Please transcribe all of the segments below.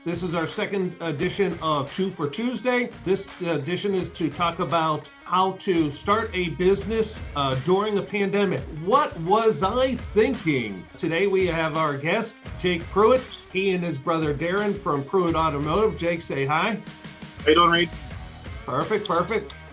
This is our second edition of Two for Tuesday. This edition is to talk about how to start a business during a pandemic. What was I thinking? Today we have our guest, Jake Prewitt. He and his brother Darren from Prewitt Automotive. Jake, say hi. How you doing, Reed? Perfect.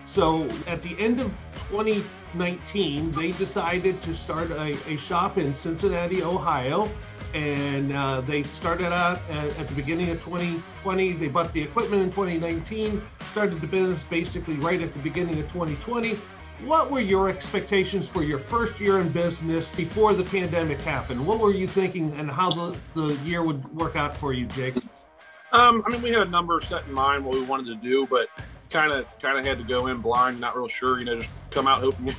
So at the end of 2019, they decided to start a shop in Cincinnati, Ohio. And they started out at the beginning of 2020. They bought the equipment in 2019, started the business basically right at the beginning of 2020. What were your expectations for your first year in business before the pandemic happened? What were you thinking and how the year would work out for you, Jake? We had a number set in mind what we wanted to do, but kind of had to go in blind, not real sure, just come out hoping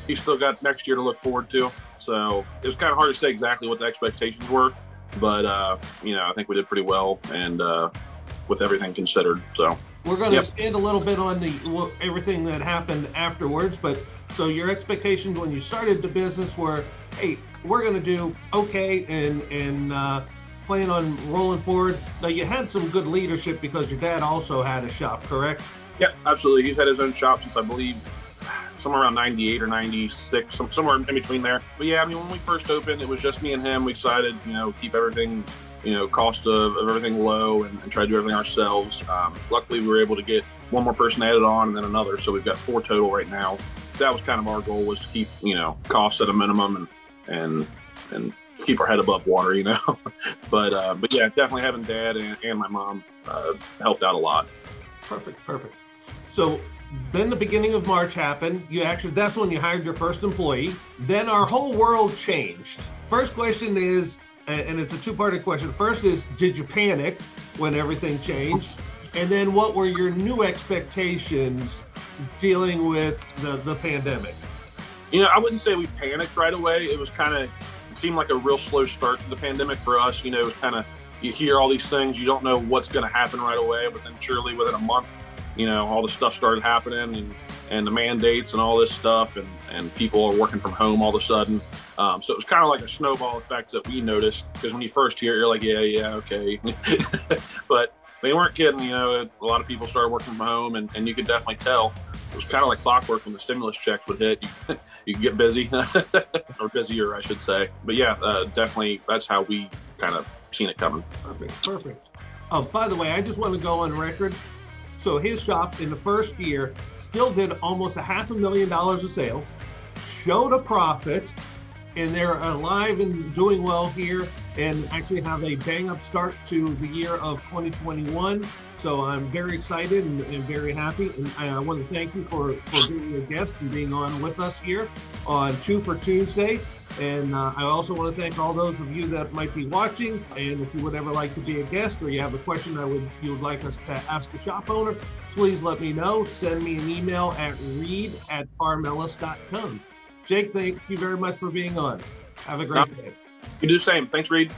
you still got next year to look forward to. So it was kind of hard to say exactly what the expectations were, but I think we did pretty well, and with everything considered. So we're going to expand a little bit on everything that happened afterwards. But so your expectations when you started the business were, hey, we're going to do okay and plan on rolling forward. Now you had some good leadership because your dad also had a shop, correct? Yeah, absolutely. He's had his own shop since I believe somewhere around 98 or 96, somewhere in between there. But yeah, when we first opened, it was just me and him. We decided, keep everything, cost of everything low and try to do everything ourselves. Luckily, we were able to get one more person added on and then another. So we've got 4 total right now. That was kind of our goal, was to keep, costs at a minimum and keep our head above water, But yeah, definitely having dad and my mom helped out a lot. Perfect. So then the beginning of March happened. That's when you hired your first employee. Then our whole world changed. First question is, and it's a two-parted question. First is, did you panic when everything changed? And then what were your new expectations dealing with the pandemic? I wouldn't say we panicked right away. It seemed like a real slow start to the pandemic for us. It was kind of, you hear all these things, you don't know what's going to happen right away, but then surely within a month, all the stuff started happening and the mandates and all this stuff and people are working from home all of a sudden. So it was kind of like a snowball effect that we noticed, because when you first hear it, you're like, yeah, okay. But they weren't kidding, a lot of people started working from home and you could definitely tell. It was kind of like clockwork when the stimulus checks would hit. You could get busy, or busier, I should say. But yeah, definitely that's how we kind of seen it coming. Perfect. Oh, by the way, I just want to go on record. So his shop in the first year still did almost $500,000 of sales, showed a profit, and they're alive and doing well here and actually have a bang-up start to the year of 2021. So I'm very excited and very happy. And I want to thank you for being a guest and being on with us here on Two for Tuesday. And I also want to thank all those of you that might be watching. And if you would ever like to be a guest, or you have a question you would like us to ask a shop owner, please let me know. Send me an email at reed@parmelis.com. Jake, thank you very much for being on. Have a great day. You do the same. Thanks, Reed.